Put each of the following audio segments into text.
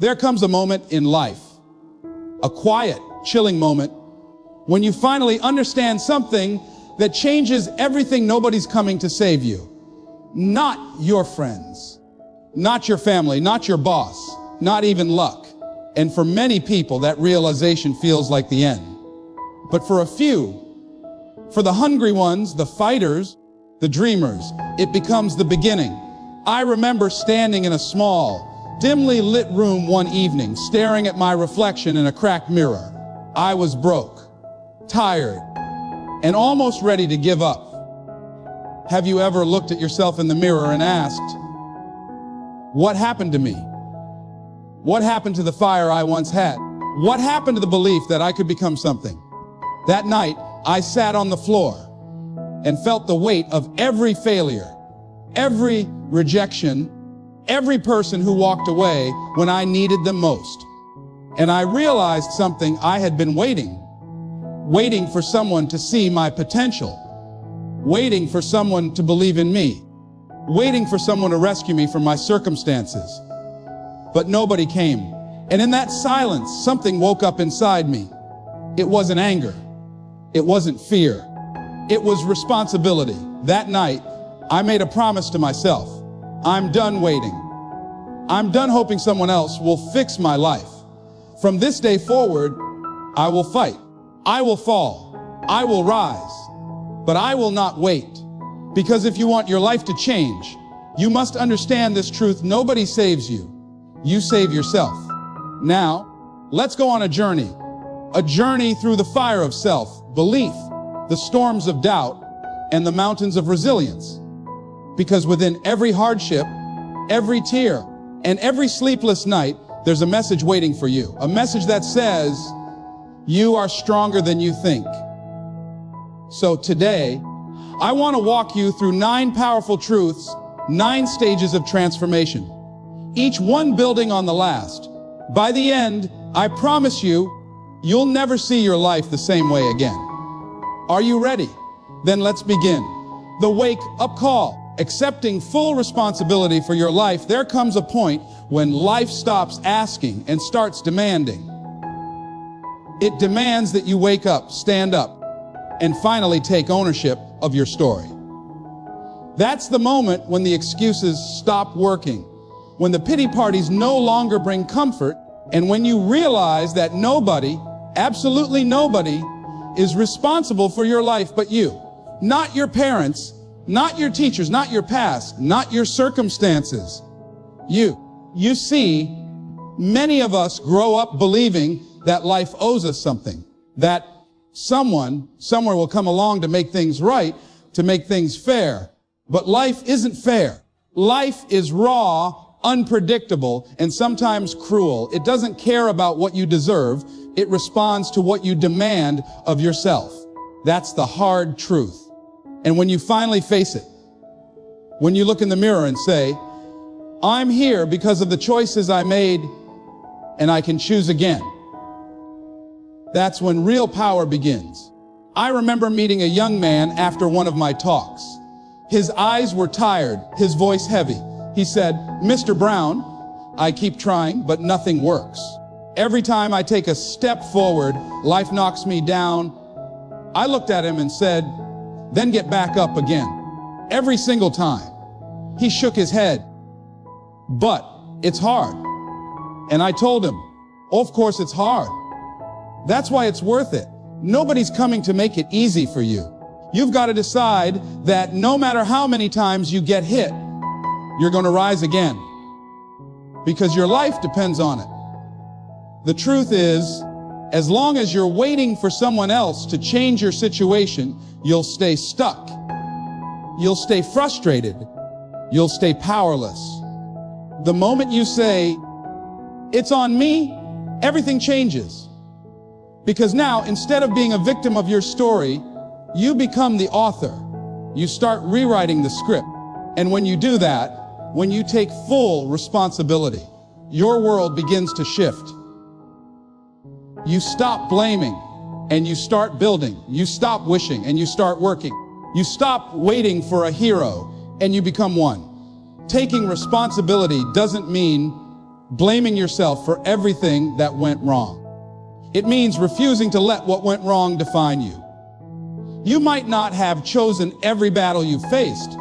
There comes a moment in life, a quiet, chilling moment, when you finally understand something that changes everything. Nobody's coming to save you. Not your friends, not your family, not your boss, not even luck. And for many people, that realization feels like the end. But for a few, for the hungry ones, the fighters, the dreamers, it becomes the beginning. I remember standing in a small, dimly lit room one evening, staring at my reflection in a cracked mirror. I was broke, tired, and almost ready to give up. Have you ever looked at yourself in the mirror and asked, what happened to me? What happened to the fire I once had? What happened to the belief that I could become something? That night, I sat on the floor and felt the weight of every failure, every rejection, every person who walked away when I needed them most. And I realized something. I had been waiting for someone to see my potential, waiting for someone to believe in me, waiting for someone to rescue me from my circumstances. But nobody came. And in that silence, something woke up inside me. It wasn't anger. It wasn't fear. It was responsibility. That night, I made a promise to myself. I'm done waiting. I'm done hoping someone else will fix my life. From this day forward, I will fight. I will fall. I will rise. But I will not wait. Because if you want your life to change, you must understand this truth. Nobody saves you. You save yourself. Now, let's go on a journey through the fire of self-belief, the storms of doubt, and the mountains of resilience. Because within every hardship, every tear, and every sleepless night, there's a message waiting for you. A message that says, you are stronger than you think. So today, I want to walk you through 9 powerful truths, 9 stages of transformation, each one building on the last. By the end, I promise you, you'll never see your life the same way again. Are you ready? Then let's begin. The wake-up call. Accepting full responsibility for your life. There comes a point when life stops asking and starts demanding. It demands that you wake up, stand up, and finally take ownership of your story. That's the moment when the excuses stop working, when the pity parties no longer bring comfort, and when you realize that nobody, absolutely nobody, is responsible for your life but you. Not your parents, not your teachers, not your past, not your circumstances. You see, many of us grow up believing that life owes us something, that someone, somewhere will come along to make things right, to make things fair. But life isn't fair. Life is raw, unpredictable, and sometimes cruel. It doesn't care about what you deserve. It responds to what you demand of yourself. That's the hard truth. And when you finally face it, when you look in the mirror and say, I'm here because of the choices I made, and I can choose again, that's when real power begins. I remember meeting a young man after one of my talks. His eyes were tired, his voice heavy. He said, Mr. Brown, I keep trying, but nothing works. Every time I take a step forward, life knocks me down. I looked at him and said, then get back up again. Every single time. He shook his head. But it's hard. And I told him, of course it's hard. That's why it's worth it. Nobody's coming to make it easy for you. You've got to decide that no matter how many times you get hit, you're going to rise again. Because your life depends on it. The truth is, as long as you're waiting for someone else to change your situation, you'll stay stuck. You'll stay frustrated. You'll stay powerless. The moment you say, it's on me, everything changes. Because now, instead of being a victim of your story, you become the author. You start rewriting the script. And when you do that, when you take full responsibility, your world begins to shift. You stop blaming and you start building. You stop wishing and you start working. You stop waiting for a hero and you become one. Taking responsibility doesn't mean blaming yourself for everything that went wrong. It means refusing to let what went wrong define you. You might not have chosen every battle you faced,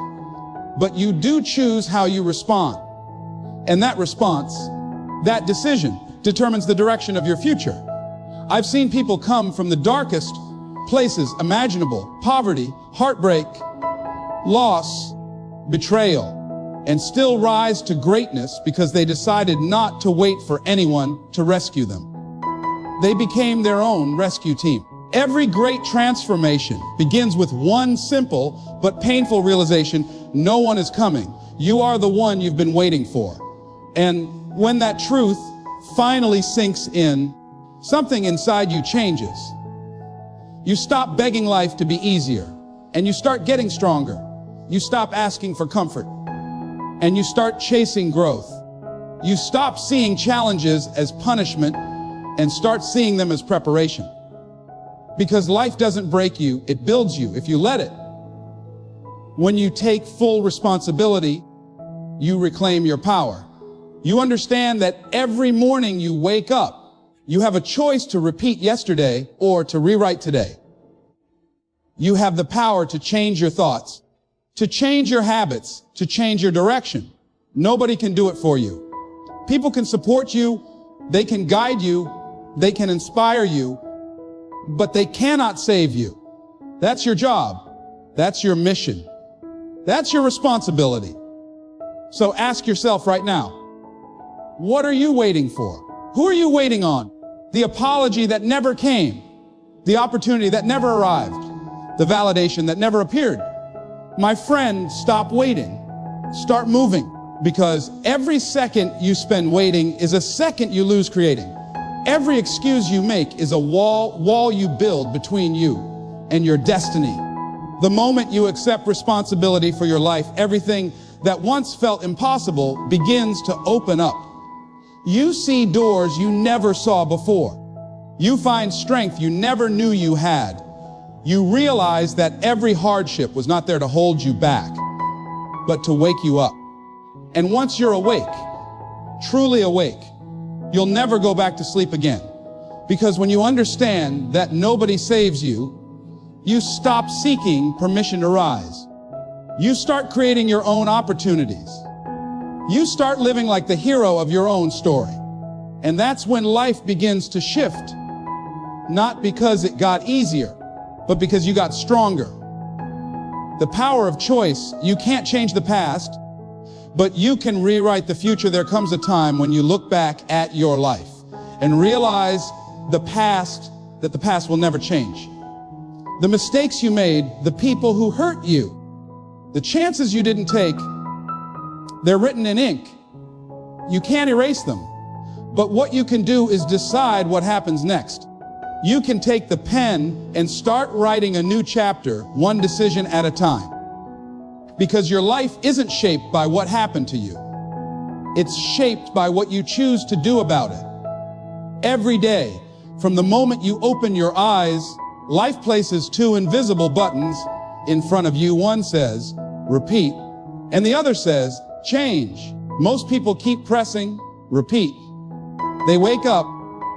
but you do choose how you respond. And that response, that decision, determines the direction of your future. I've seen people come from the darkest places imaginable: poverty, heartbreak, loss, betrayal, and still rise to greatness because they decided not to wait for anyone to rescue them. They became their own rescue team. Every great transformation begins with one simple but painful realization: no one is coming. You are the one you've been waiting for. And when that truth finally sinks in, something inside you changes. You stop begging life to be easier, and you start getting stronger. You stop asking for comfort, and you start chasing growth. You stop seeing challenges as punishment and start seeing them as preparation. Because life doesn't break you, it builds you if you let it. When you take full responsibility, you reclaim your power. You understand that every morning you wake up, you have a choice to repeat yesterday or to rewrite today. You have the power to change your thoughts, to change your habits, to change your direction. Nobody can do it for you. People can support you, they can guide you, they can inspire you, but they cannot save you. That's your job. That's your mission. That's your responsibility. So ask yourself right now, what are you waiting for? Who are you waiting on? The apology that never came, the opportunity that never arrived, the validation that never appeared. My friend, stop waiting. Start moving, because every second you spend waiting is a second you lose creating. Every excuse you make is a wall you build between you and your destiny. The moment you accept responsibility for your life, everything that once felt impossible begins to open up. You see doors you never saw before. You find strength you never knew you had. You realize that every hardship was not there to hold you back, but to wake you up. And once you're awake, truly awake, you'll never go back to sleep again. Because when you understand that nobody saves you, you stop seeking permission to rise. You start creating your own opportunities. You start living like the hero of your own story. And that's when life begins to shift. Not because it got easier, but because you got stronger. The power of choice: you can't change the past, but you can rewrite the future. There comes a time when you look back at your life and realize that the past will never change. The mistakes you made, the people who hurt you, the chances you didn't take, they're written in ink. You can't erase them. But what you can do is decide what happens next. You can take the pen and start writing a new chapter, one decision at a time. Because your life isn't shaped by what happened to you. It's shaped by what you choose to do about it. Every day, from the moment you open your eyes, life places two invisible buttons in front of you. One says, repeat, and the other says, change. Most people keep pressing repeat. They wake up,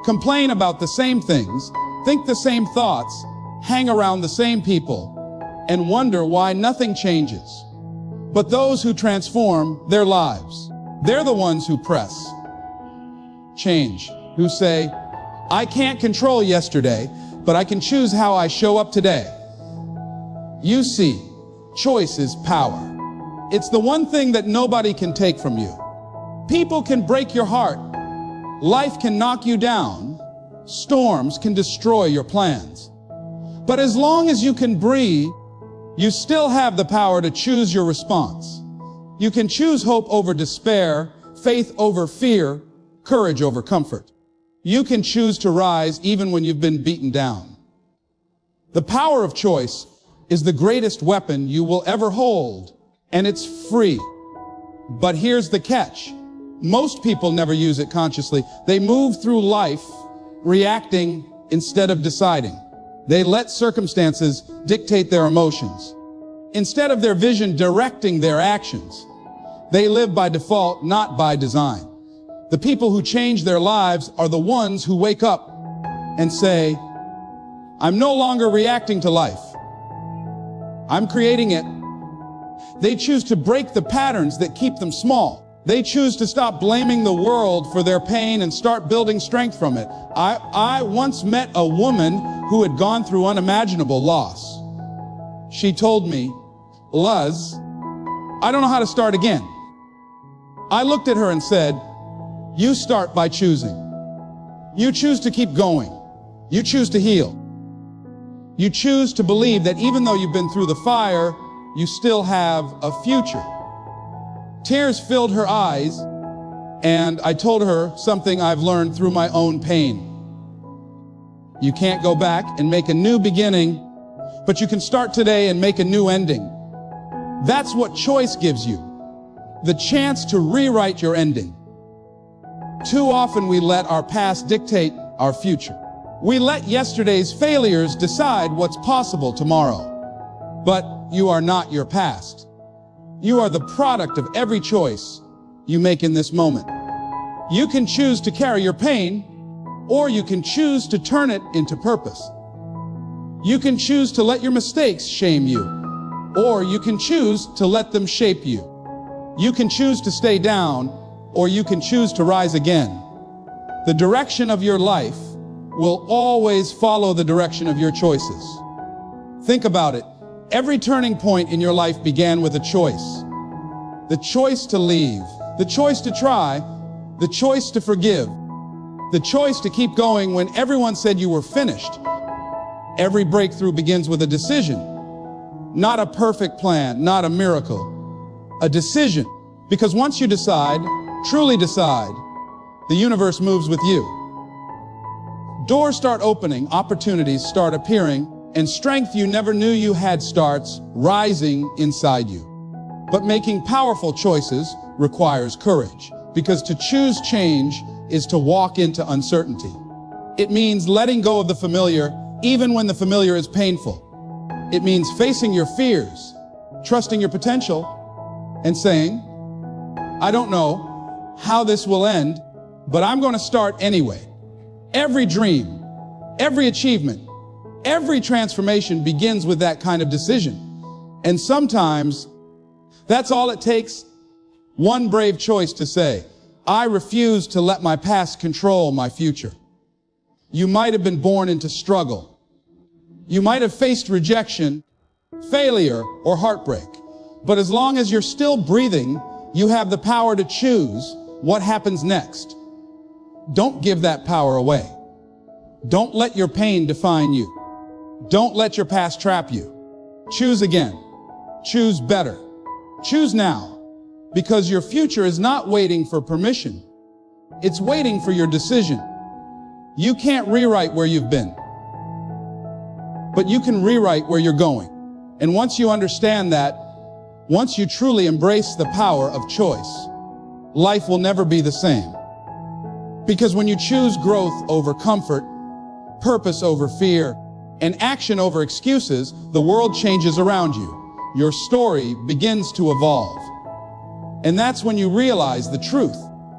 complain about the same things, think the same thoughts, hang around the same people, and wonder why nothing changes. But those who transform their lives, they're the ones who press change, who say, I can't control yesterday, but I can choose how I show up today. You see, choice is power. It's the one thing that nobody can take from you. People can break your heart. Life can knock you down. Storms can destroy your plans. But as long as you can breathe, you still have the power to choose your response. You can choose hope over despair, faith over fear, courage over comfort. You can choose to rise even when you've been beaten down. The power of choice is the greatest weapon you will ever hold, and it's free. But here's the catch. Most people never use it consciously. They move through life reacting instead of deciding. They let circumstances dictate their emotions, instead of their vision directing their actions. They live by default, not by design. The people who change their lives are the ones who wake up and say, I'm no longer reacting to life. I'm creating it. They choose to break the patterns that keep them small. They choose to stop blaming the world for their pain and start building strength from it. I once met a woman who had gone through unimaginable loss. She told me, Luz, I don't know how to start again. I looked at her and said, you start by choosing. You choose to keep going. You choose to heal. You choose to believe that even though you've been through the fire, you still have a future. Tears filled her eyes, and I told her something I've learned through my own pain. You can't go back and make a new beginning, but you can start today and make a new ending. That's what choice gives you, the chance to rewrite your ending. Too often we let our past dictate our future. We let yesterday's failures decide what's possible tomorrow. But you are not your past. You are the product of every choice you make in this moment. You can choose to carry your pain, or you can choose to turn it into purpose. You can choose to let your mistakes shame you, or you can choose to let them shape you. You can choose to stay down, or you can choose to rise again. The direction of your life will always follow the direction of your choices. Think about it. Every turning point in your life began with a choice. The choice to leave, the choice to try, the choice to forgive, the choice to keep going when everyone said you were finished. Every breakthrough begins with a decision, not a perfect plan, not a miracle, a decision. Because once you decide, truly decide, the universe moves with you. Doors start opening, opportunities start appearing, and strength you never knew you had starts rising inside you. But making powerful choices requires courage, because to choose change is to walk into uncertainty. It means letting go of the familiar, even when the familiar is painful. It means facing your fears, trusting your potential, and saying, I don't know how this will end, but I'm going to start anyway. Every dream, every achievement, every transformation begins with that kind of decision. And sometimes that's all it takes. One brave choice to say, I refuse to let my past control my future. You might have been born into struggle. You might have faced rejection, failure, or heartbreak. But as long as you're still breathing, you have the power to choose what happens next. Don't give that power away. Don't let your pain define you. Don't let your past trap you. Choose again. Choose better. Choose now. Because your future is not waiting for permission. It's waiting for your decision. You can't rewrite where you've been, but you can rewrite where you're going. And once you understand that, once you truly embrace the power of choice, life will never be the same. Because when you choose growth over comfort, purpose over fear, and action over excuses, the world changes around you. Your story begins to evolve. And that's when you realize the truth.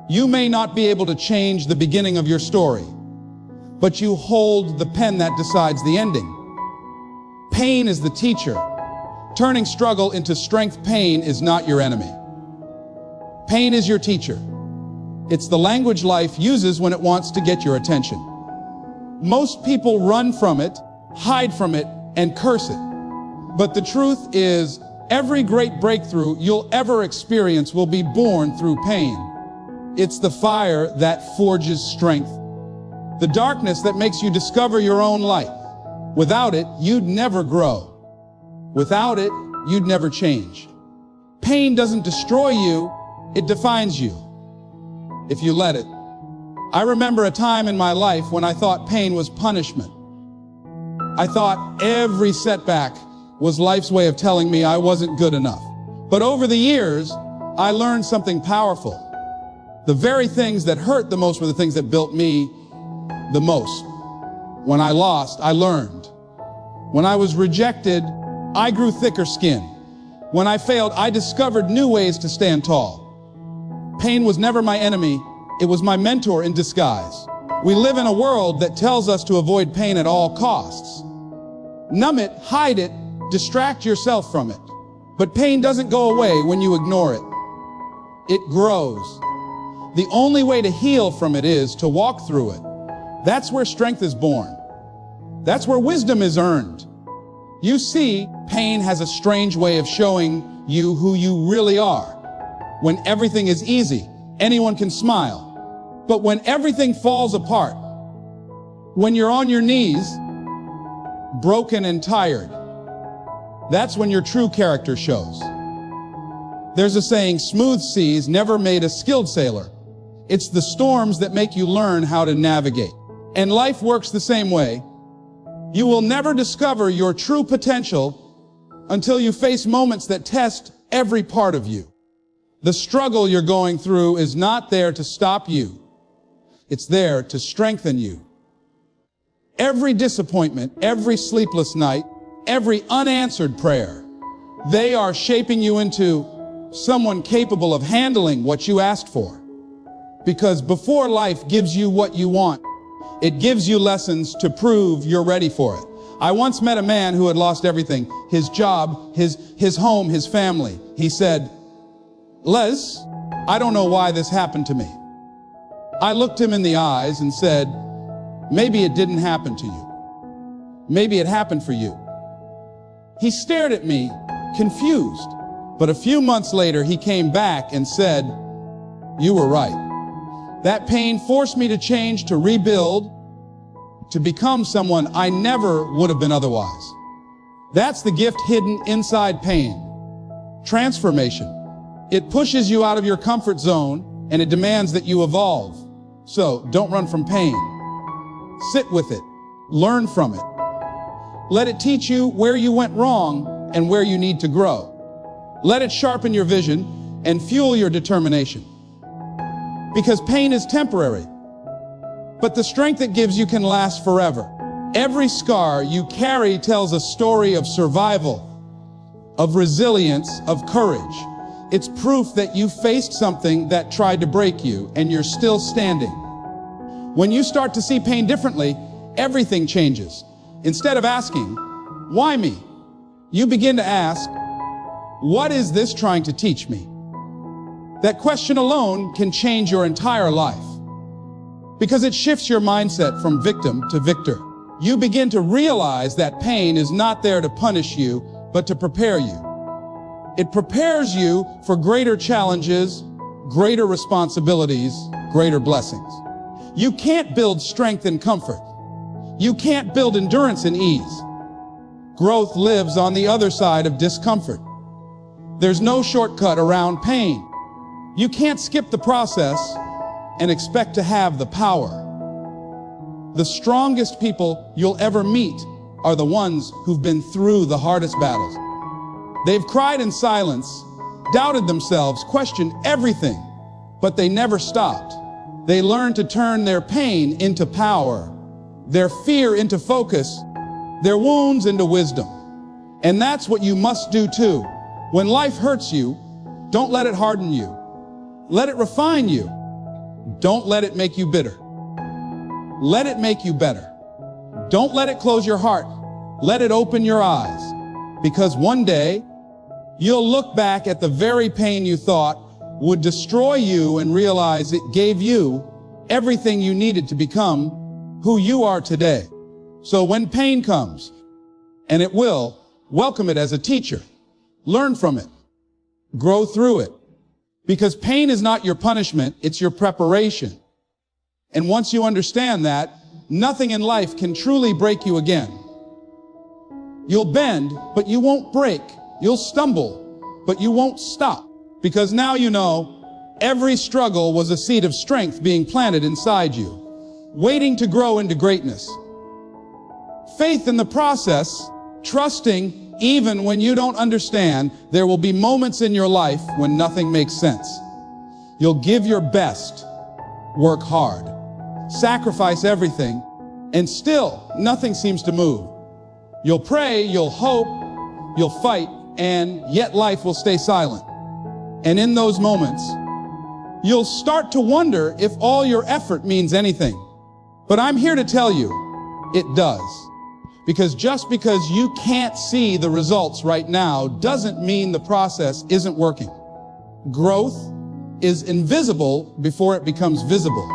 You may not be able to change the beginning of your story, but you hold the pen that decides the ending. Pain is the teacher. Turning struggle into strength. Pain is not your enemy. Pain is your teacher. It's the language life uses when it wants to get your attention. Most people run from it, hide from it, and curse it. But the truth is, every great breakthrough you'll ever experience will be born through pain. It's the fire that forges strength. The darkness that makes you discover your own light. Without it, you'd never grow. Without it, you'd never change. Pain doesn't destroy you, it defines you, if you let it. I remember a time in my life when I thought pain was punishment. I thought every setback was life's way of telling me I wasn't good enough. But over the years, I learned something powerful. The very things that hurt the most were the things that built me the most. When I lost, I learned. When I was rejected, I grew thicker skin. When I failed, I discovered new ways to stand tall. Pain was never my enemy, It was my mentor in disguise. We live in a world that tells us to avoid pain at all costs. Numb it, hide it, distract yourself from it. But pain doesn't go away when you ignore it. It grows. The only way to heal from it is to walk through it. That's where strength is born. That's where wisdom is earned. You see, pain has a strange way of showing you who you really are. When everything is easy, anyone can smile. But when everything falls apart, when you're on your knees, broken and tired, that's when your true character shows. There's a saying, smooth seas never made a skilled sailor. It's the storms that make you learn how to navigate. And life works the same way. You will never discover your true potential until you face moments that test every part of you. The struggle you're going through is not there to stop you. It's there to strengthen you. Every disappointment, every sleepless night, every unanswered prayer, they are shaping you into someone capable of handling what you asked for. Because before life gives you what you want, it gives you lessons to prove you're ready for it. I once met a man who had lost everything, his job, his home, his family. He said, "Les, I don't know why this happened to me." I looked him in the eyes and said, "Maybe it didn't happen to you. Maybe it happened for you." He stared at me, confused. But a few months later, he came back and said, "You were right. That pain forced me to change, to rebuild, to become someone I never would have been otherwise." That's the gift hidden inside pain. Transformation. It pushes you out of your comfort zone and it demands that you evolve. So don't run from pain. Sit with it. Learn from it. Let it teach you where you went wrong and where you need to grow. Let it sharpen your vision and fuel your determination. Because pain is temporary, but the strength it gives you can last forever. Every scar you carry tells a story of survival, of resilience, of courage. It's proof that you faced something that tried to break you and you're still standing. When you start to see pain differently, everything changes. Instead of asking, "Why me?" you begin to ask, "What is this trying to teach me?" That question alone can change your entire life because it shifts your mindset from victim to victor. You begin to realize that pain is not there to punish you, but to prepare you. It prepares you for greater challenges, greater responsibilities, greater blessings. You can't build strength in comfort. You can't build endurance in ease. Growth lives on the other side of discomfort. There's no shortcut around pain. You can't skip the process and expect to have the power. The strongest people you'll ever meet are the ones who've been through the hardest battles. They've cried in silence, doubted themselves, questioned everything, but they never stopped. They learned to turn their pain into power, their fear into focus, their wounds into wisdom. And that's what you must do too. When life hurts you, don't let it harden you. Let it refine you. Don't let it make you bitter. Let it make you better. Don't let it close your heart. Let it open your eyes. Because one day, you'll look back at the very pain you thought would destroy you and realize it gave you everything you needed to become who you are today. So when pain comes, and it will, welcome it as a teacher. Learn from it. Grow through it. Because pain is not your punishment, it's your preparation. And once you understand that, nothing in life can truly break you again. You'll bend, but you won't break. You'll stumble, but you won't stop. Because now you know every struggle was a seed of strength being planted inside you, waiting to grow into greatness. Faith in the process, trusting even when you don't understand. There will be moments in your life when nothing makes sense. You'll give your best, work hard, sacrifice everything, and still nothing seems to move. You'll pray, you'll hope, you'll fight, and yet life will stay silent. And in those moments, you'll start to wonder if all your effort means anything. But I'm here to tell you, it does. Because just because you can't see the results right now doesn't mean the process isn't working. Growth is invisible before it becomes visible.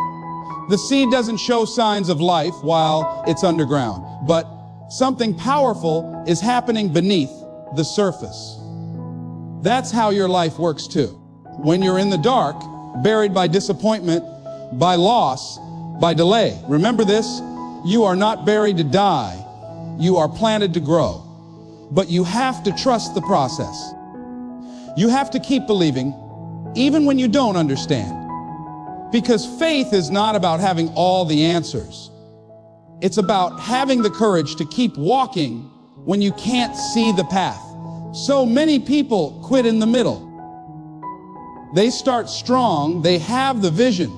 The seed doesn't show signs of life while it's underground, but something powerful is happening beneath the surface. That's how your life works too. When you're in the dark, buried by disappointment, by loss, by delay. Remember this, you are not buried to die. You are planted to grow. But you have to trust the process. You have to keep believing, even when you don't understand. Because faith is not about having all the answers. It's about having the courage to keep walking when you can't see the path. So many people quit in the middle. They start strong, they have the vision,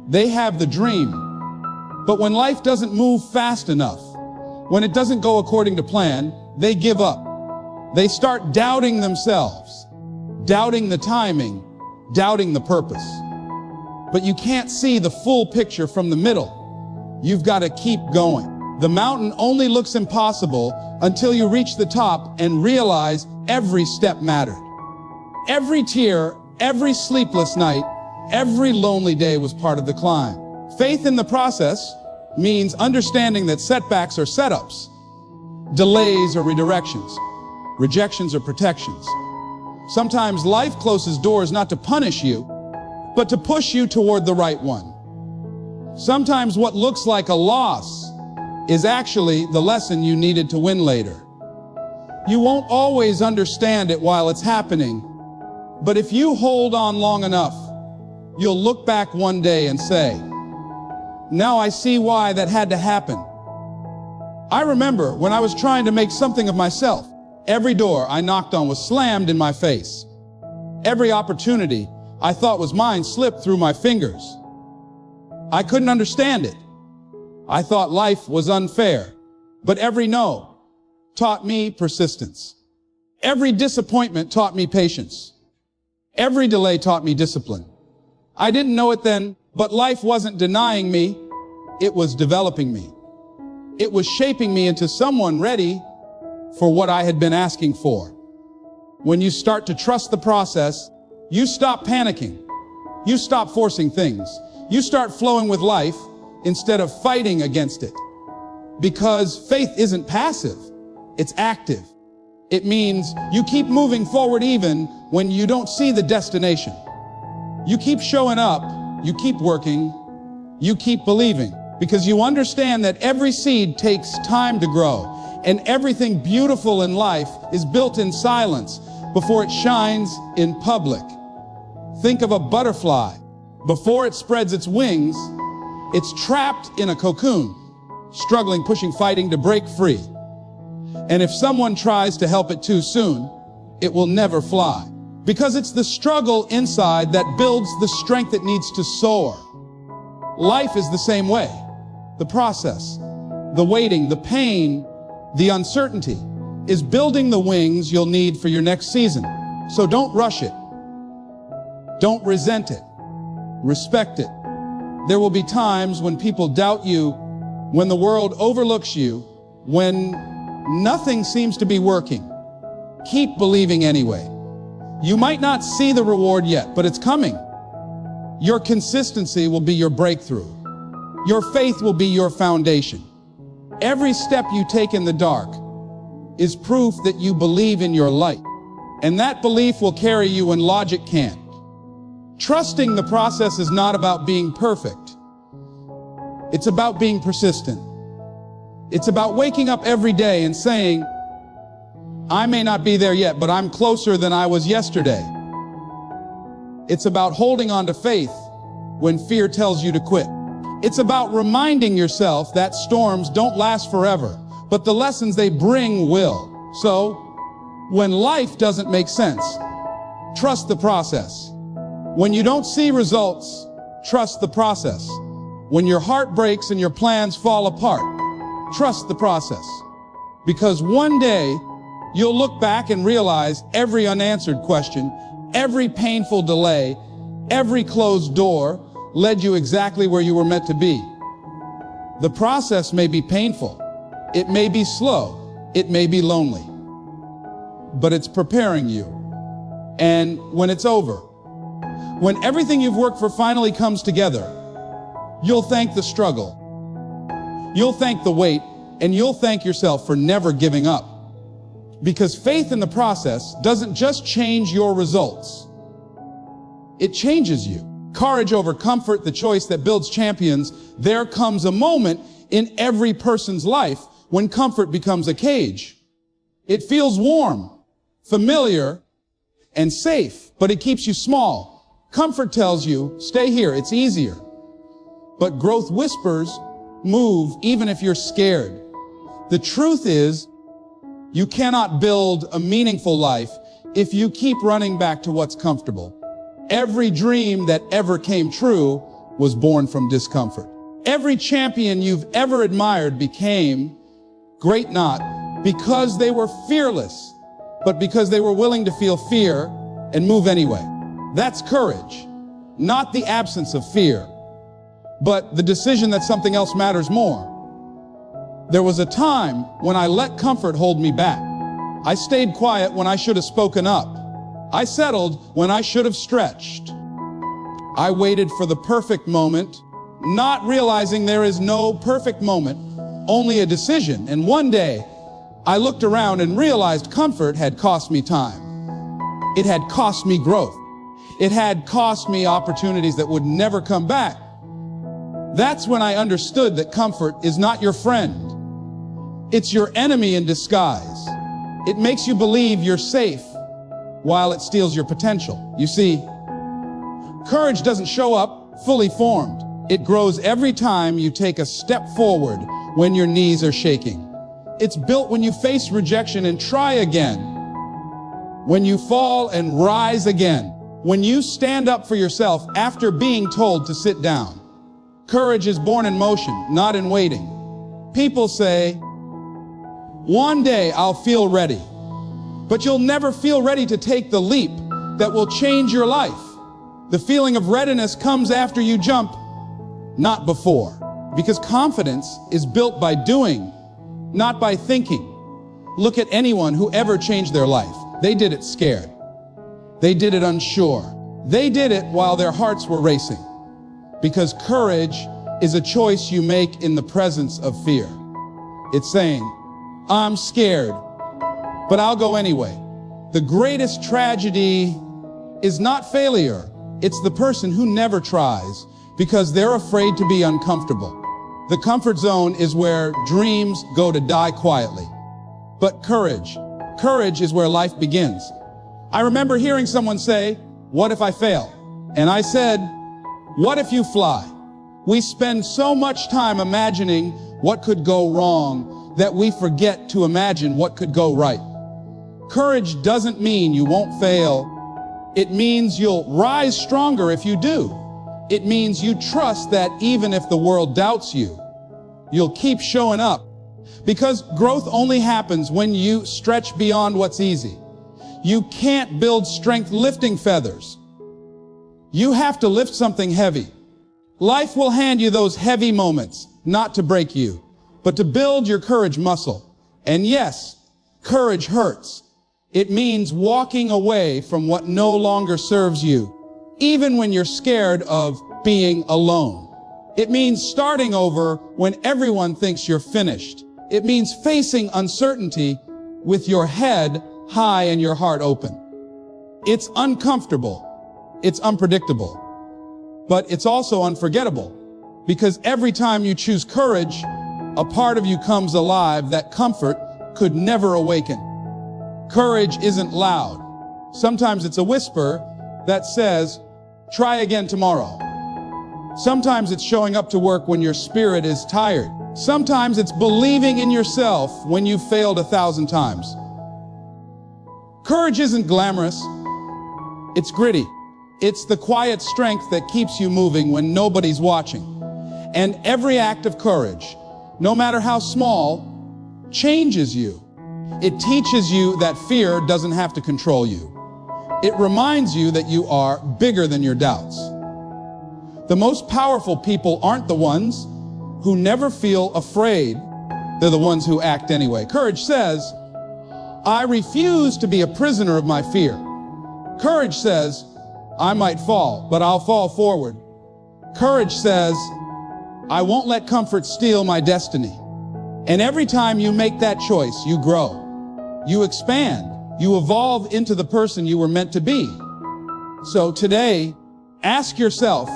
they have the dream. But when life doesn't move fast enough, when it doesn't go according to plan, they give up. They start doubting themselves, doubting the timing, doubting the purpose. But you can't see the full picture from the middle. You've got to keep going. The mountain only looks impossible until you reach the top and realize every step mattered. Every tear, every sleepless night, every lonely day was part of the climb. Faith in the process means understanding that setbacks are setups, delays are redirections, rejections are protections. Sometimes life closes doors not to punish you, but to push you toward the right one. Sometimes what looks like a loss is actually the lesson you needed to win later. You won't always understand it while it's happening, but if you hold on long enough, you'll look back one day and say, now I see why that had to happen. I remember when I was trying to make something of myself, every door I knocked on was slammed in my face. Every opportunity I thought was mine slipped through my fingers. I couldn't understand it. I thought life was unfair, but every no taught me persistence. Every disappointment taught me patience. Every delay taught me discipline. I didn't know it then, but life wasn't denying me. It was developing me. It was shaping me into someone ready for what I had been asking for. When you start to trust the process, you stop panicking. You stop forcing things. You start flowing with life instead of fighting against it. Because faith isn't passive, it's active. It means you keep moving forward even when you don't see the destination. You keep showing up, you keep working, you keep believing, because you understand that every seed takes time to grow, and everything beautiful in life is built in silence before it shines in public. Think of a butterfly. Before it spreads its wings, it's trapped in a cocoon, struggling, pushing, fighting to break free. And if someone tries to help it too soon, it will never fly. Because it's the struggle inside that builds the strength it needs to soar. Life is the same way. The process, the waiting, the pain, the uncertainty is building the wings you'll need for your next season. So don't rush it. Don't resent it. Respect it. There will be times when people doubt you, when the world overlooks you, when nothing seems to be working. Keep believing anyway. You might not see the reward yet, but it's coming. Your consistency will be your breakthrough. Your faith will be your foundation. Every step you take in the dark is proof that you believe in your light. And that belief will carry you when logic can't. Trusting the process is not about being perfect. It's about being persistent. It's about waking up every day and saying, I may not be there yet, but I'm closer than I was yesterday. It's about holding on to faith when fear tells you to quit. It's about reminding yourself that storms don't last forever, but the lessons they bring will. So, when life doesn't make sense, trust the process. When you don't see results, trust the process. When your heart breaks and your plans fall apart, trust the process. Because one day, you'll look back and realize every unanswered question, every painful delay, Every closed door led you exactly where you were meant to be. The process may be painful. It may be slow. It may be lonely. But it's preparing you. And when it's over, when everything you've worked for finally comes together, you'll thank the struggle. You'll thank the wait, and you'll thank yourself for never giving up. Because faith in the process doesn't just change your results. It changes you. Courage over comfort, the choice that builds champions. There comes a moment in every person's life when comfort becomes a cage. It feels warm, familiar, and safe, but it keeps you small. Comfort tells you, stay here, it's easier. But growth whispers, move even if you're scared. The truth is, you cannot build a meaningful life if you keep running back to what's comfortable. Every dream that ever came true was born from discomfort. Every champion you've ever admired became great not because they were fearless, but because they were willing to feel fear and move anyway. That's courage, not the absence of fear, but the decision that something else matters more. There was a time when I let comfort hold me back. I stayed quiet when I should have spoken up. I settled when I should have stretched. I waited for the perfect moment, not realizing there is no perfect moment, only a decision. And one day, I looked around and realized comfort had cost me time. It had cost me growth. It had cost me opportunities that would never come back. That's when I understood that comfort is not your friend. It's your enemy in disguise. It makes you believe you're safe while it steals your potential. You see, courage doesn't show up fully formed. It grows every time you take a step forward when your knees are shaking. It's built when you face rejection and try again. When you fall and rise again. When you stand up for yourself after being told to sit down. Courage is born in motion, not in waiting. People say, one day I'll feel ready. But you'll never feel ready to take the leap that will change your life. The feeling of readiness comes after you jump, not before. Because confidence is built by doing, not by thinking. Look at anyone who ever changed their life. They did it scared. They did it unsure. They did it while their hearts were racing. Because courage is a choice you make in the presence of fear. It's saying, I'm scared, but I'll go anyway. The greatest tragedy is not failure. It's the person who never tries because they're afraid to be uncomfortable. The comfort zone is where dreams go to die quietly. But courage is where life begins. I remember hearing someone say, what if I fail? And I said, what if you fly? We spend so much time imagining what could go wrong that we forget to imagine what could go right. Courage doesn't mean you won't fail. It means you'll rise stronger if you do. It means you trust that even if the world doubts you, you'll keep showing up. Because growth only happens when you stretch beyond what's easy. You can't build strength lifting feathers. You have to lift something heavy. Life will hand you those heavy moments, not to break you, but to build your courage muscle. And yes, courage hurts. It means walking away from what no longer serves you, even when you're scared of being alone. It means starting over when everyone thinks you're finished. It means facing uncertainty with your head high and your heart open. It's uncomfortable. It's unpredictable. But it's also unforgettable. Because every time you choose courage, a part of you comes alive that comfort could never awaken. Courage isn't loud. Sometimes it's a whisper that says, try again tomorrow. Sometimes it's showing up to work when your spirit is tired. Sometimes it's believing in yourself when you've failed 1,000 times. Courage isn't glamorous. It's gritty. It's the quiet strength that keeps you moving when nobody's watching. And every act of courage, no matter how small, changes you. It teaches you that fear doesn't have to control you. It reminds you that you are bigger than your doubts. The most powerful people aren't the ones who never feel afraid. They're the ones who act anyway. Courage says, I refuse to be a prisoner of my fear. Courage says, I might fall, but I'll fall forward. Courage says, I won't let comfort steal my destiny. And every time you make that choice, you grow, you expand, you evolve into the person you were meant to be. So today, ask yourself,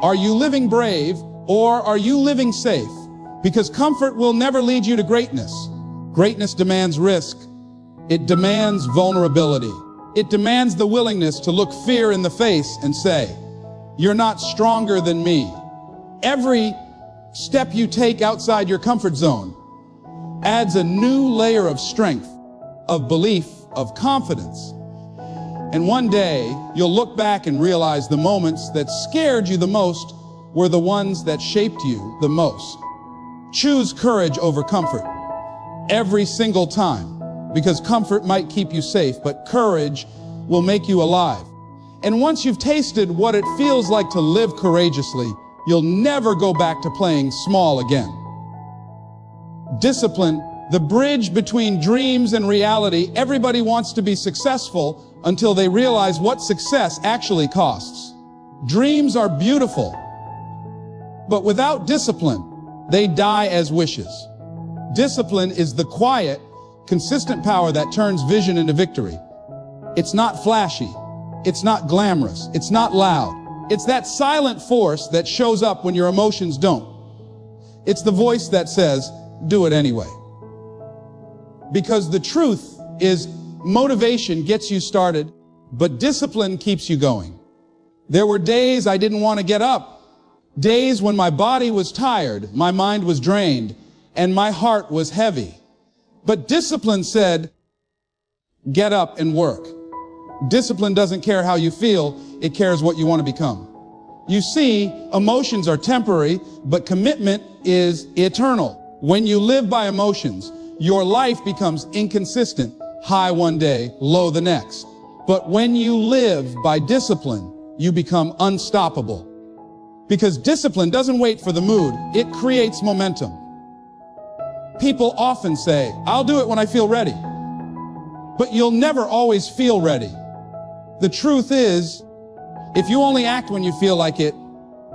are you living brave or are you living safe? Because comfort will never lead you to greatness. Greatness demands risk. It demands vulnerability. It demands the willingness to look fear in the face and say, you're not stronger than me. Every step you take outside your comfort zone adds a new layer of strength, of belief, of confidence. And one day, you'll look back and realize the moments that scared you the most were the ones that shaped you the most. Choose courage over comfort every single time, because comfort might keep you safe, but courage will make you alive. And once you've tasted what it feels like to live courageously, you'll never go back to playing small again. Discipline, the bridge between dreams and reality. Everybody wants to be successful until they realize what success actually costs. Dreams are beautiful, but without discipline, they die as wishes. Discipline is the quiet, consistent power that turns vision into victory. It's not flashy. It's not glamorous. It's not loud. It's that silent force that shows up when your emotions don't. It's the voice that says, do it anyway. Because the truth is, motivation gets you started, but discipline keeps you going. There were days I didn't want to get up. Days when my body was tired, my mind was drained, and my heart was heavy. But discipline said, get up and work. Discipline doesn't care how you feel, it cares what you want to become. You see, emotions are temporary, but commitment is eternal. When you live by emotions, your life becomes inconsistent, high one day, low the next. But when you live by discipline, you become unstoppable. Because discipline doesn't wait for the mood, it creates momentum. People often say, I'll do it when I feel ready. But you'll never always feel ready. The truth is, if you only act when you feel like it,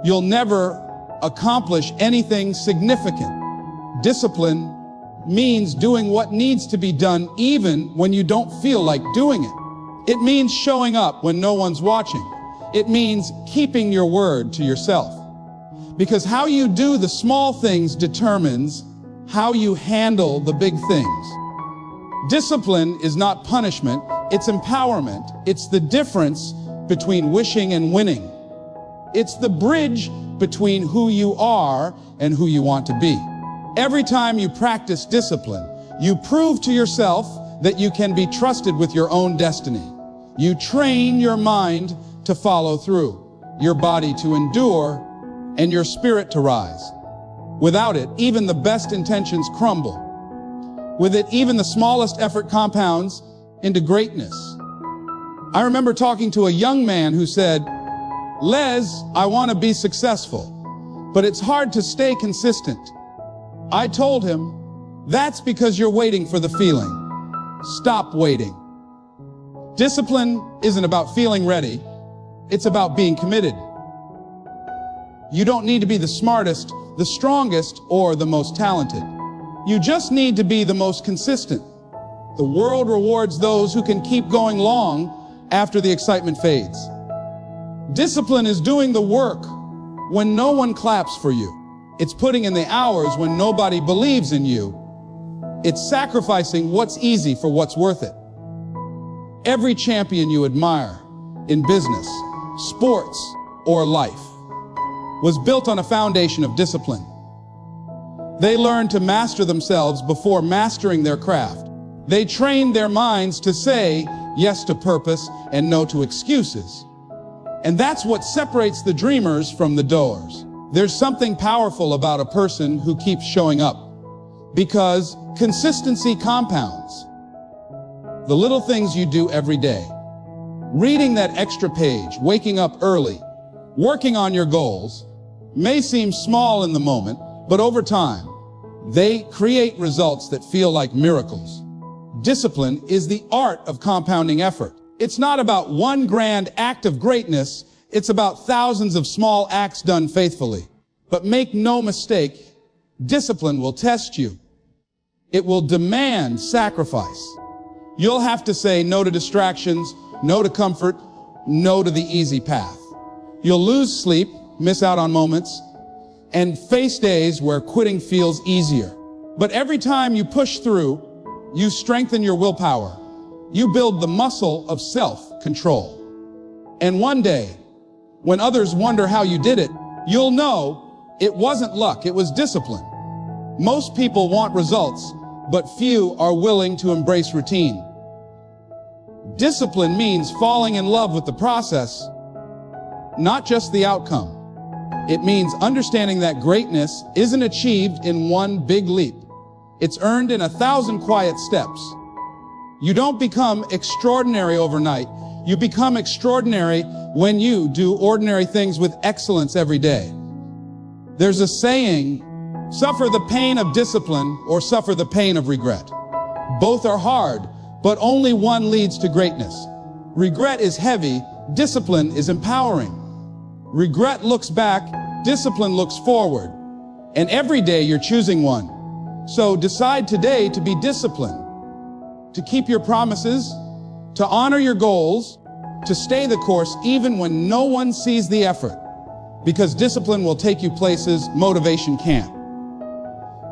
you'll never accomplish anything significant. Discipline means doing what needs to be done even when you don't feel like doing it. It means showing up when no one's watching. It means keeping your word to yourself. Because how you do the small things determines how you handle the big things. Discipline is not punishment, it's empowerment. It's the difference between wishing and winning. It's the bridge between who you are and who you want to be. Every time you practice discipline, you prove to yourself that you can be trusted with your own destiny. You train your mind to follow through, your body to endure, and your spirit to rise. Without it, even the best intentions crumble. With it, even the smallest effort compounds into greatness. I remember talking to a young man who said, Les, I want to be successful, but it's hard to stay consistent. I told him, that's because you're waiting for the feeling. Stop waiting. Discipline isn't about feeling ready. It's about being committed. You don't need to be the smartest, the strongest, or the most talented. You just need to be the most consistent. The world rewards those who can keep going long after the excitement fades. Discipline is doing the work when no one claps for you. It's putting in the hours when nobody believes in you. It's sacrificing what's easy for what's worth it. Every champion you admire in business, sports, or life was built on a foundation of discipline. They learned to master themselves before mastering their craft. They trained their minds to say yes to purpose and no to excuses. And that's what separates the dreamers from the doers. There's something powerful about a person who keeps showing up, because consistency compounds. The little things you do every day, Reading that extra page, waking up early, working on your goals may seem small in the moment, but over time, they create results that feel like miracles. Discipline is the art of compounding effort. It's not about one grand act of greatness, it's about thousands of small acts done faithfully. But make no mistake, discipline will test you. It will demand sacrifice. You'll have to say no to distractions, no to comfort, no to the easy path. You'll lose sleep, miss out on moments, and face days where quitting feels easier. But every time you push through, you strengthen your willpower. You build the muscle of self-control. And one day, when others wonder how you did it, you'll know it wasn't luck, it was discipline. Most people want results, but few are willing to embrace routine. Discipline means falling in love with the process, not just the outcome. It means understanding that greatness isn't achieved in one big leap. It's earned in 1,000 quiet steps. You don't become extraordinary overnight. You become extraordinary when you do ordinary things with excellence every day. There's a saying, suffer the pain of discipline or suffer the pain of regret. Both are hard, but only one leads to greatness. Regret is heavy, discipline is empowering. Regret looks back, discipline looks forward. And every day you're choosing one. So decide today to be disciplined, to keep your promises, to honor your goals, to stay the course even when no one sees the effort. Because discipline will take you places motivation can't.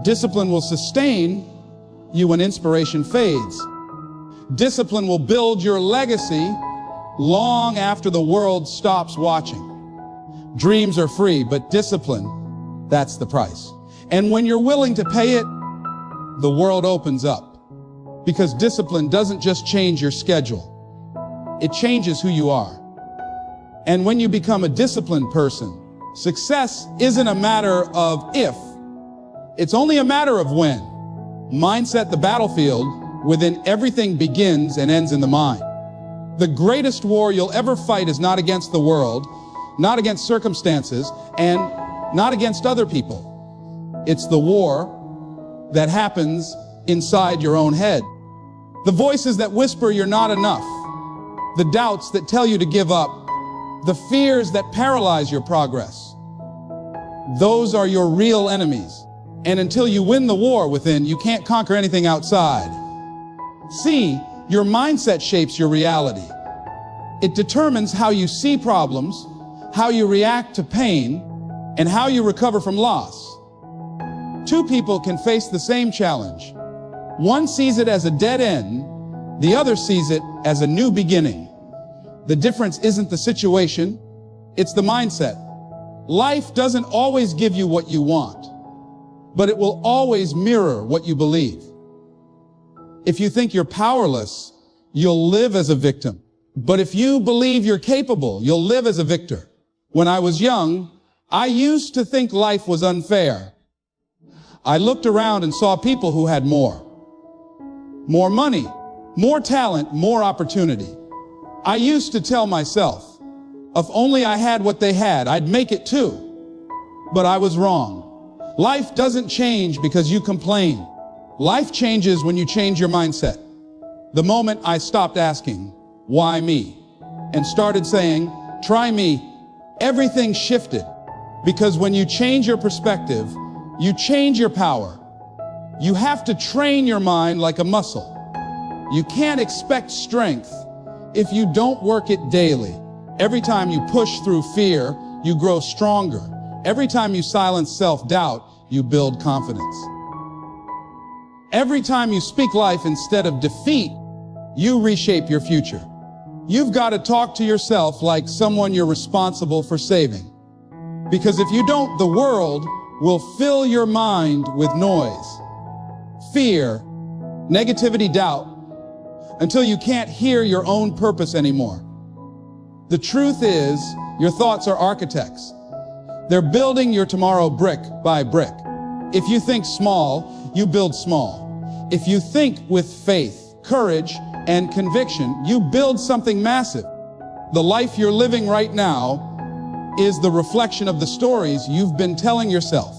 Discipline will sustain you when inspiration fades. Discipline will build your legacy long after the world stops watching. Dreams are free, but discipline, that's the price. And when you're willing to pay it, the world opens up. Because discipline doesn't just change your schedule, it changes who you are. And when you become a disciplined person, success isn't a matter of if, it's only a matter of when. Mindset, the battlefield, within everything begins and ends in the mind. The greatest war you'll ever fight is not against the world, not against circumstances, and not against other people. It's the war that happens inside your own head. The voices that whisper you're not enough, the doubts that tell you to give up, the fears that paralyze your progress. Those are your real enemies. And until you win the war within, you can't conquer anything outside. See, your mindset shapes your reality. It determines how you see problems, how you react to pain, and how you recover from loss. Two people can face the same challenge. One sees it as a dead end, the other sees it as a new beginning. The difference isn't the situation, it's the mindset. Life doesn't always give you what you want, but it will always mirror what you believe. If you think you're powerless, you'll live as a victim. But if you believe you're capable, you'll live as a victor. When I was young, I used to think life was unfair. I looked around and saw people who had more money, more talent, more opportunity. I used to tell myself, if only I had what they had, I'd make it too. But I was wrong. Life doesn't change because you complain. Life changes when you change your mindset. The moment I stopped asking, why me? And started saying, try me, everything shifted. Because when you change your perspective, you change your power. You have to train your mind like a muscle. You can't expect strength if you don't work it daily. Every time you push through fear, you grow stronger. Every time you silence self-doubt, you build confidence. Every time you speak life instead of defeat, you reshape your future. You've got to talk to yourself like someone you're responsible for saving. Because if you don't, the world will fill your mind with noise, fear, negativity, doubt, until you can't hear your own purpose anymore. The truth is, your thoughts are architects. They're building your tomorrow brick by brick. If you think small, you build small. If you think with faith, courage, and conviction, you build something massive. The life you're living right now is the reflection of the stories you've been telling yourself.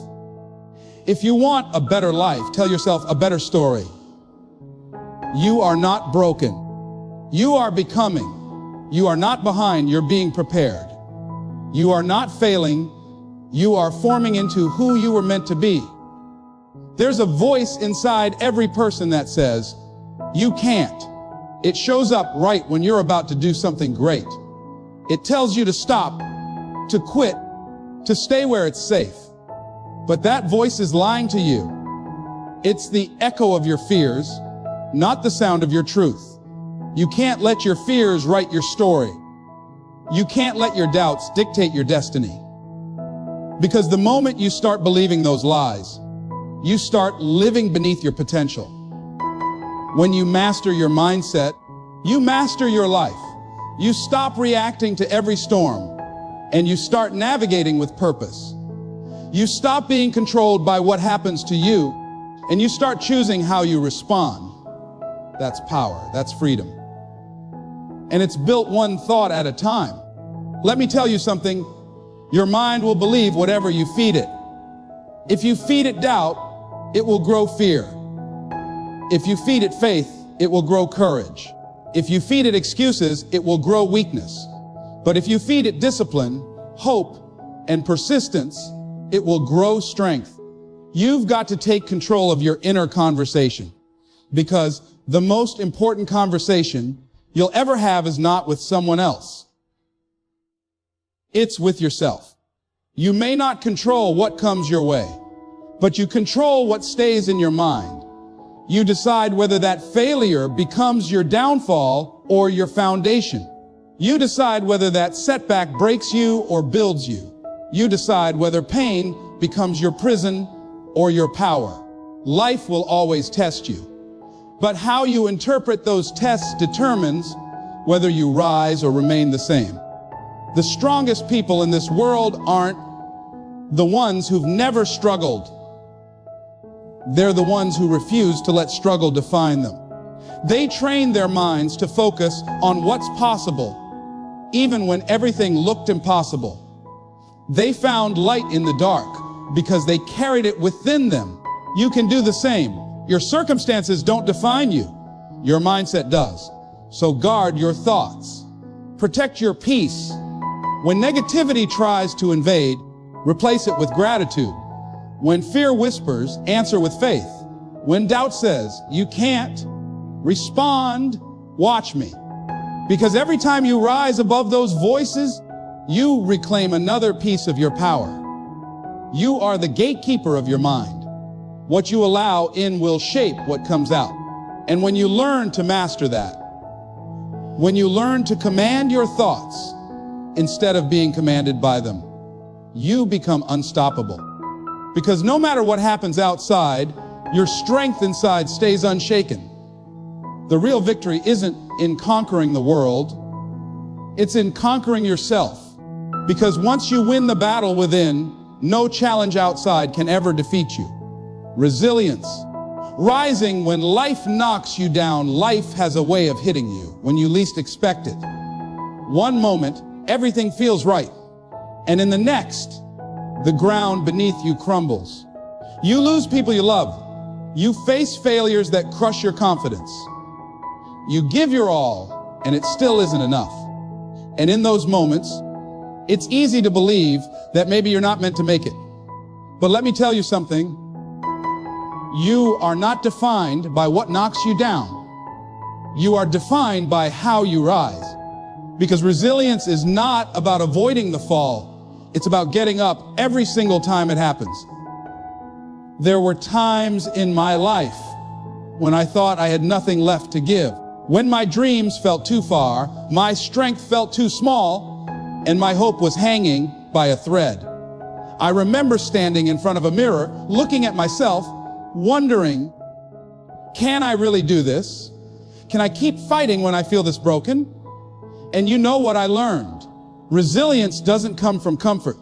If you want a better life, tell yourself a better story. You are not broken. You are becoming. You are not behind, you're being prepared. You are not failing. You are forming into who you were meant to be. There's a voice inside every person that says, you can't. It shows up right when you're about to do something great. It tells you to stop, to quit, to stay where it's safe. But that voice is lying to you. It's the echo of your fears, not the sound of your truth. You can't let your fears write your story. You can't let your doubts dictate your destiny. Because the moment you start believing those lies, you start living beneath your potential. When you master your mindset, you master your life. You stop reacting to every storm, and you start navigating with purpose. You stop being controlled by what happens to you, and you start choosing how you respond. That's power. That's freedom. And it's built one thought at a time. Let me tell you something. Your mind will believe whatever you feed it. If you feed it doubt, it will grow fear. If you feed it faith, it will grow courage. If you feed it excuses, it will grow weakness. But if you feed it discipline, hope, and persistence, it will grow strength. You've got to take control of your inner conversation, because the most important conversation you'll ever have is not with someone else. It's with yourself. You may not control what comes your way, but you control what stays in your mind. You decide whether that failure becomes your downfall or your foundation. You decide whether that setback breaks you or builds you. You decide whether pain becomes your prison or your power. Life will always test you, but how you interpret those tests determines whether you rise or remain the same. The strongest people in this world aren't the ones who've never struggled. They're the ones who refuse to let struggle define them. They train their minds to focus on what's possible, even when everything looked impossible. They found light in the dark because they carried it within them. You can do the same. Your circumstances don't define you. Your mindset does. So guard your thoughts. Protect your peace. When negativity tries to invade, replace it with gratitude. When fear whispers, answer with faith. When doubt says, you can't, respond, watch me. Because every time you rise above those voices, you reclaim another piece of your power. You are the gatekeeper of your mind. What you allow in will shape what comes out. And when you learn to master that, when you learn to command your thoughts instead of being commanded by them, you become unstoppable. Because no matter what happens outside, your strength inside stays unshaken. The real victory isn't in conquering the world, it's in conquering yourself. Because once you win the battle within, no challenge outside can ever defeat you. Resilience. Rising when life knocks you down, life has a way of hitting you when you least expect it. One moment, everything feels right. And in the next, the ground beneath you crumbles. You lose people you love. You face failures that crush your confidence. You give your all, and it still isn't enough. And in those moments, it's easy to believe that maybe you're not meant to make it. But let me tell you something. You are not defined by what knocks you down. You are defined by how you rise. Because resilience is not about avoiding the fall. It's about getting up every single time it happens. There were times in my life when I thought I had nothing left to give. When my dreams felt too far, my strength felt too small, and my hope was hanging by a thread. I remember standing in front of a mirror, looking at myself, wondering, can I really do this? Can I keep fighting when I feel this broken? And you know what I learned? Resilience doesn't come from comfort.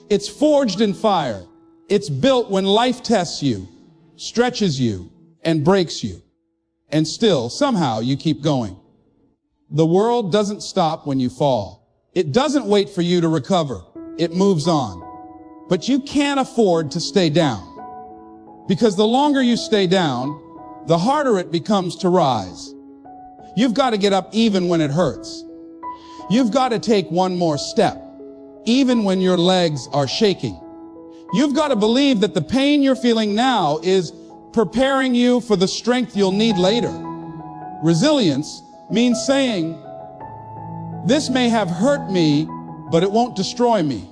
It's forged in fire. It's built when life tests you, stretches you, and breaks you. And still, somehow, you keep going. The world doesn't stop when you fall. It doesn't wait for you to recover. It moves on. But you can't afford to stay down. Because the longer you stay down, the harder it becomes to rise. You've got to get up even when it hurts. You've got to take one more step, even when your legs are shaking. You've got to believe that the pain you're feeling now is preparing you for the strength you'll need later. Resilience means saying, this may have hurt me, but it won't destroy me.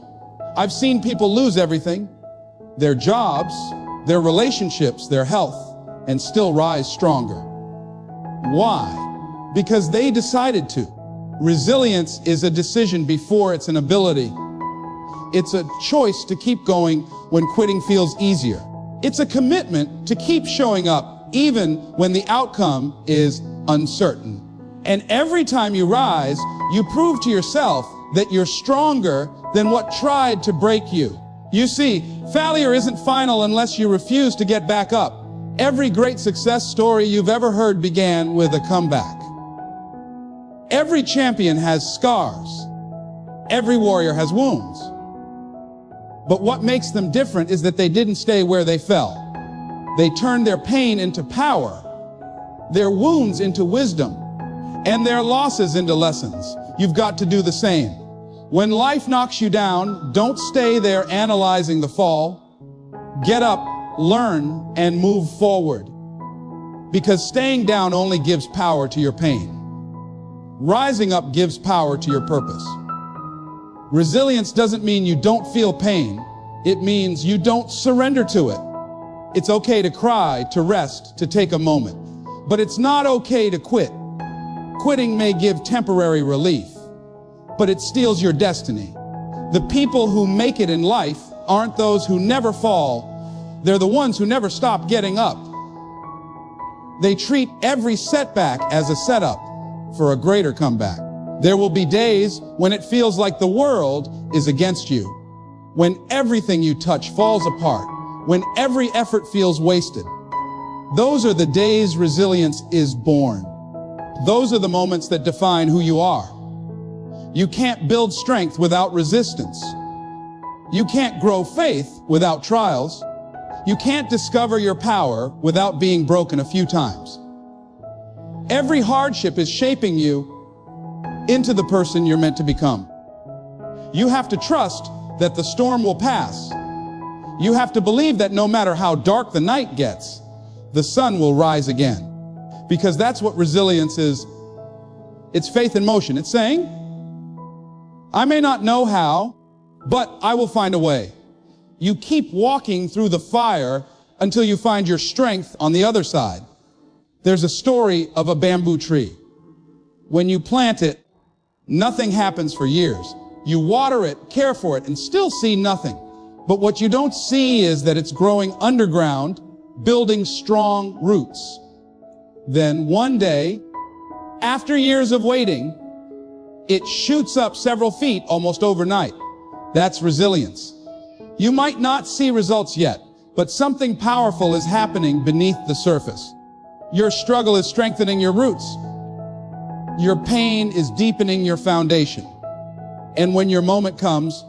I've seen people lose everything, their jobs, their relationships, their health, and still rise stronger. Why? Because they decided to. Resilience is a decision before it's an ability. It's a choice to keep going when quitting feels easier. It's a commitment to keep showing up even when the outcome is uncertain. And every time you rise, you prove to yourself that you're stronger than what tried to break you. You see, failure isn't final unless you refuse to get back up. Every great success story you've ever heard began with a comeback. Every champion has scars. Every warrior has wounds. But what makes them different is that they didn't stay where they fell. They turned their pain into power, their wounds into wisdom, and their losses into lessons. You've got to do the same. When life knocks you down, don't stay there analyzing the fall. Get up, learn, and move forward. Because staying down only gives power to your pain. Rising up gives power to your purpose. Resilience doesn't mean you don't feel pain. It means you don't surrender to it. It's okay to cry, to rest, to take a moment. But it's not okay to quit. Quitting may give temporary relief, but it steals your destiny. The people who make it in life aren't those who never fall. They're the ones who never stop getting up. They treat every setback as a setup for a greater comeback. There will be days when it feels like the world is against you, when everything you touch falls apart, when every effort feels wasted. Those are the days resilience is born. Those are the moments that define who you are. You can't build strength without resistance. You can't grow faith without trials. You can't discover your power without being broken a few times. Every hardship is shaping you into the person you're meant to become. You have to trust that the storm will pass. You have to believe that no matter how dark the night gets, the sun will rise again. Because that's what resilience is. It's faith in motion. It's saying, I may not know how, but I will find a way. You keep walking through the fire until you find your strength on the other side. There's a story of a bamboo tree. When you plant it, nothing happens for years. You water it, care for it, and still see nothing. But what you don't see is that it's growing underground, building strong roots. Then one day, after years of waiting, it shoots up several feet almost overnight. That's resilience. You might not see results yet, but something powerful is happening beneath the surface. Your struggle is strengthening your roots. Your pain is deepening your foundation. And when your moment comes,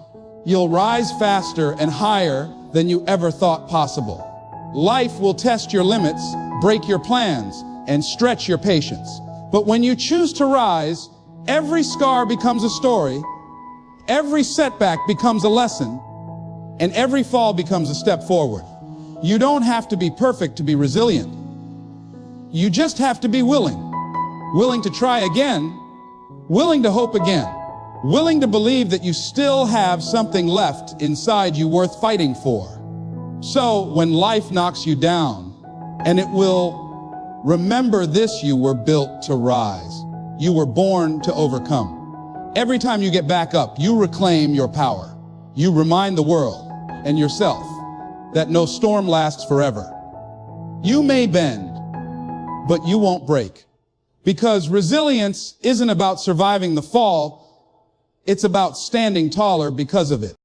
you'll rise faster and higher than you ever thought possible. Life will test your limits, break your plans, and stretch your patience. But when you choose to rise, every scar becomes a story, every setback becomes a lesson, and every fall becomes a step forward. You don't have to be perfect to be resilient. You just have to be willing. Willing to try again, willing to hope again, willing to believe that you still have something left inside you worth fighting for. So when life knocks you down, and it will, remember this: you were built to rise. You were born to overcome. Every time you get back up, you reclaim your power. You remind the world and yourself that no storm lasts forever. You may bend, but you won't break. Because resilience isn't about surviving the fall, it's about standing taller because of it.